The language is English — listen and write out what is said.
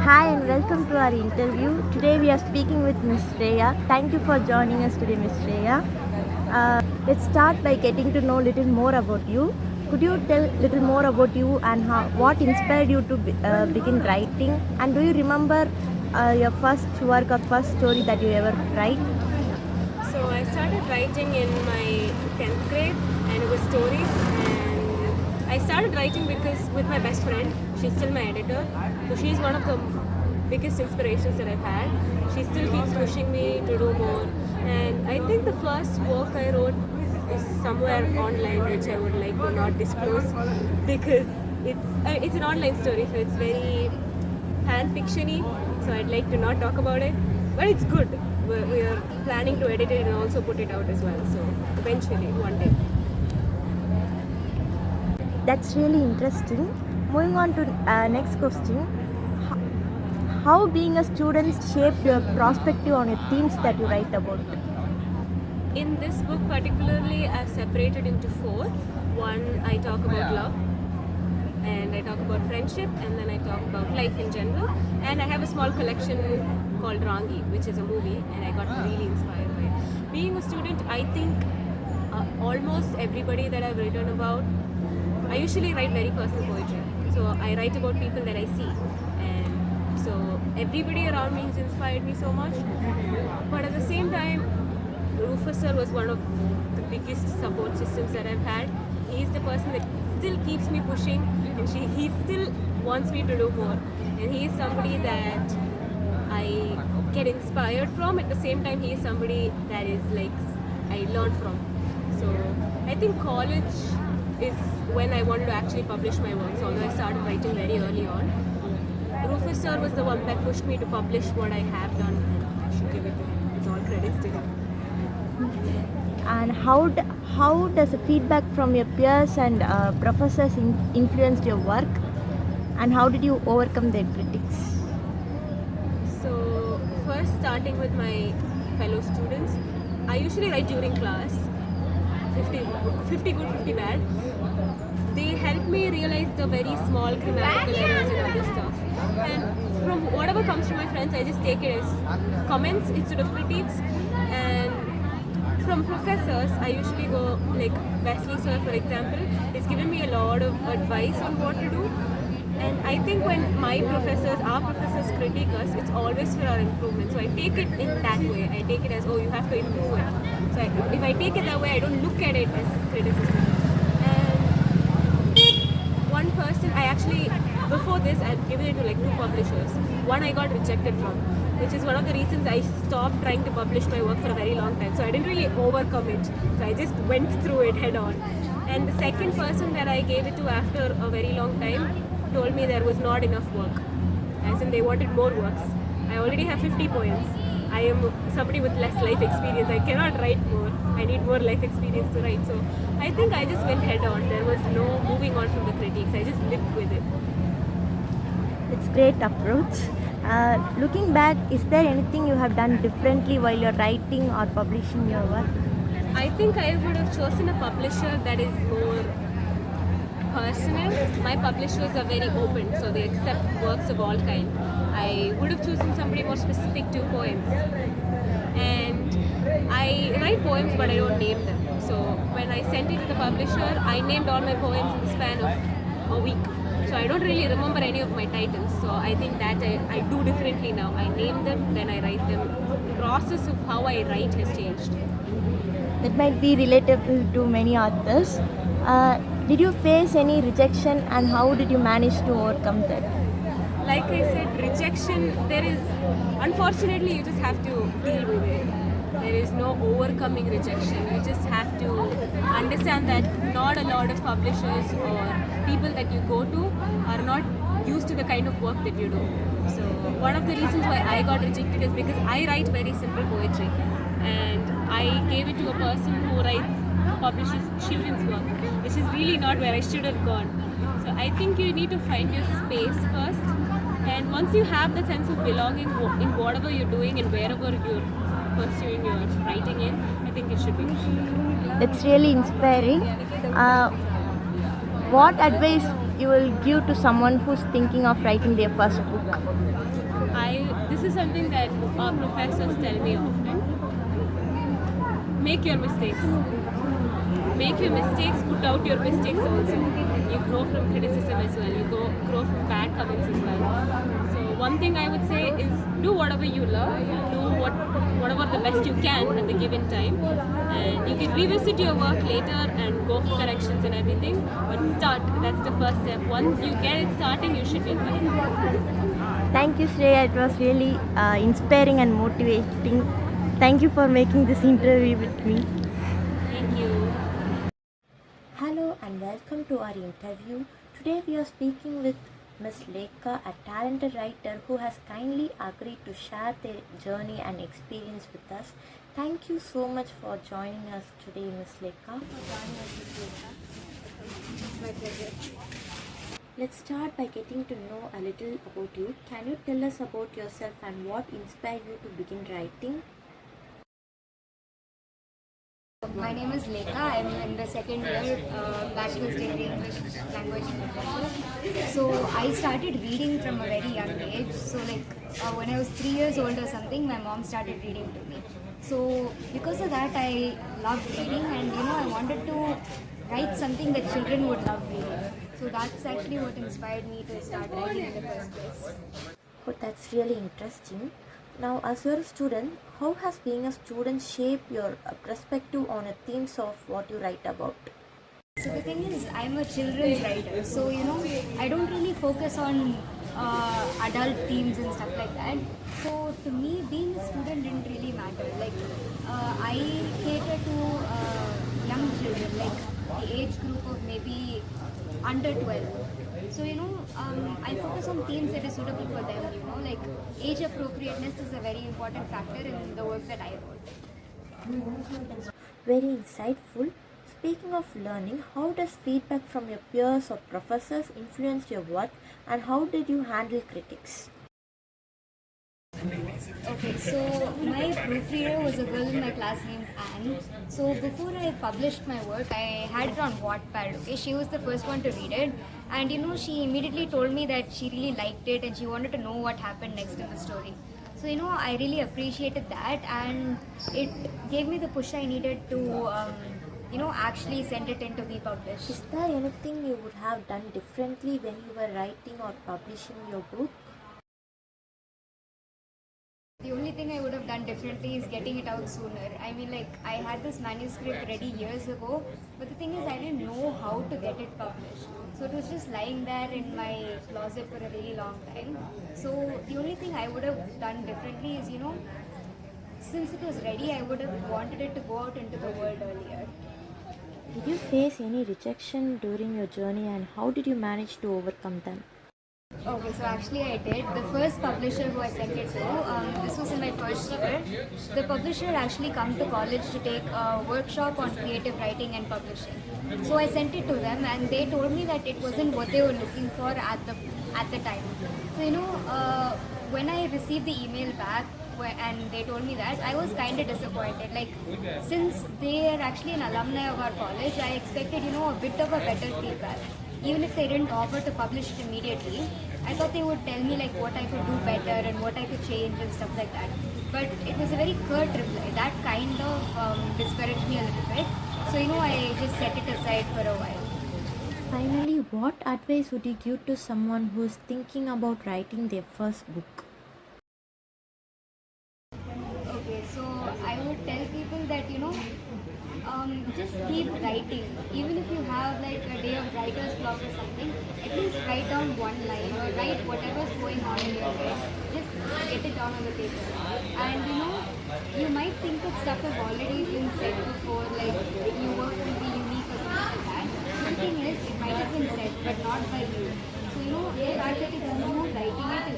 Hi and welcome to our interview. Today we are speaking with Miss Shreya. Thank you for joining us today, Miss Shreya. Let's start by getting to know a little more about you. Could you tell a little more about you and what inspired you to begin writing? And do you remember your first work or first story that you ever write? So I started writing in my 10th grade and it was stories, and I started writing because with my best friend, she's still my editor, so she's one of the biggest inspirations that I've had. She still keeps pushing me to do more, and I think the first work I wrote is somewhere online which I would like to not disclose because it's an online story, so it's very fan fiction-y, so I'd like to not talk about it, but it's good. We are planning to edit it and also put it out as well, so eventually one day. That's really interesting. Moving on to next question. How being a student shaped your perspective on your themes that you write about? In this book particularly, I've separated into four. One, I talk about love, and I talk about friendship, and then I talk about life in general. And I have a small collection called Rangi, which is a movie, and I got really inspired by it. Being a student, I think almost everybody that I've written about, I usually write very personal poetry. So I write about people that I see, and so everybody around me has inspired me so much. But at the same time, Rufus sir was one of the biggest support systems that I've had. He's the person that still keeps me pushing, and he still wants me to do more. And he is somebody that I get inspired from. At the same time, he is somebody that is like I learn from. So I think college is when I wanted to actually publish my works, although I started writing very early on. Rufus sir was the one that pushed me to publish what I have done, and I should give it to him. It's all credits to him. And how does the feedback from your peers and professors influenced your work? And how did you overcome their critics? So first, starting with my fellow students, I usually write during class, 50 good, 50 bad. They help me realize the very small grammatical errors and other stuff. And from whatever comes from my friends, I just take it as comments instead of critiques. And from professors, I usually go like Wesley sir, for example, he's given me a lot of advice on what to do. And I think when our professors critique us, it's always for our improvement. So I take it in that way. I take it as, oh, you have to improve it. So if I take it that way, I don't look at it as criticism. And one person, before this, I'd given it to like 2 publishers. One I got rejected from, which is one of the reasons I stopped trying to publish my work for a very long time. So I didn't really overcome it. So I just went through it head on. And the second person that I gave it to after a very long time told me there was not enough work, as in they wanted more works. I already have 50 poems. I am somebody with less life experience. I cannot write more. I need more life experience to write. So I think I just went head on. There was no moving on from the critiques. I just lived with it. It's great approach. Looking back, is there anything you have done differently while you're writing or publishing your work? I think I would have chosen a publisher that is more personal. My publishers are very open, so they accept works of all kind. I would have chosen somebody more specific to poems. And I write poems, but I don't name them. So when I sent it to the publisher, I named all my poems in the span of a week. So I don't really remember any of my titles. So I think that I do differently now. I name them, then I write them. The process of how I write has changed. That might be relatable to many authors. Did you face any rejection and how did you manage to overcome that? Like I said, rejection, unfortunately, you just have to deal with it. There is no overcoming rejection. You just have to understand that not a lot of publishers or people that you go to are not used to the kind of work that you do. So one of the reasons why I got rejected is because I write very simple poetry, and I gave it to a person who publishes children's work, which is really not where I should have gone. So I think you need to find your space first, and once you have the sense of belonging in whatever you're doing and wherever you're pursuing your writing in, I think it should be fun. That's really inspiring. What advice you will give to someone who's thinking of writing their first book? This is something that our professors tell me often. Make your mistakes. Make your mistakes, put out your mistakes also. You grow from criticism as well, you grow from bad comments as well. So one thing I would say is do whatever you love, do whatever the best you can at the given time, and you can revisit your work later and go for corrections and everything, but start, that's the first step. Once you get it starting, you should be fine. Thank you, Shreya. It was really inspiring and motivating. Thank you for making this interview with me. Thank you. Hello and welcome to our interview. Today we are speaking with Ms. Lekha, a talented writer who has kindly agreed to share their journey and experience with us. Thank you so much for joining us today, Ms. Lekha. It's my pleasure. Let's start by getting to know a little about you. Can you tell us about yourself and what inspired you to begin writing? My name is Lekha. I'm in the second year bachelor's degree English language and literature. So I started reading from a very young age. So when I was 3 years old or something, my mom started reading to me. So because of that, I loved reading, and I wanted to write something that children would love reading. So that's actually what inspired me to start writing in the first place. Oh, that's really interesting. Now, as you're a student, how has being a student shaped your perspective on the themes of what you write about? So the thing is, I'm a children's writer. So I don't really focus on adult themes and stuff like that. So to me, being a student didn't really matter. I cater to young children, like the age group of maybe under 12. So I focus on themes that are suitable for them. Like age appropriateness is a very important factor in the work that I wrote. Very insightful. Speaking of learning, how does feedback from your peers or professors influence your work, and how did you handle critics? Okay, so my proofreader was a girl in my class named Anne. So before I published my work, I had it on Wattpad. Okay, she was the first one to read it, and she immediately told me that she really liked it and she wanted to know what happened next in the story. So I really appreciated that, and it gave me the push I needed to actually send it in to be published. Is there anything you would have done differently when you were writing or publishing your book? The only thing I would have done differently is getting it out sooner. I mean, I had this manuscript ready years ago, but the thing is, I didn't know how to get it published. So it was just lying there in my closet for a really long time. So the only thing I would have done differently is, since it was ready, I would have wanted it to go out into the world earlier. Did you face any rejection during your journey, and how did you manage to overcome them? Okay, so actually I did. The first publisher who I sent it to, this was in my first year. The publisher actually come to college to take a workshop on creative writing and publishing. So I sent it to them, and they told me that it wasn't what they were looking for at the time. So when I received the email back and they told me that, I was kind of disappointed. Since they are actually an alumni of our college, I expected a bit of a better feedback. Even if they didn't offer to publish it immediately, I thought they would tell me what I could do better and what I could change and stuff like that. But it was a very curt reply. That kind of discouraged me a little bit. So I just set it aside for a while. Finally, what advice would you give to someone who is thinking about writing their first book? Okay, so I would tell people that just keep writing. Even if you have a day of writer's block or something, at least write down one line or write whatever's going on in your head. Just get it down on the paper. And you might think that stuff has already been said before, your work will be unique or something like that. The thing is, it might have been said, but not by you. So the fact that it's you writing it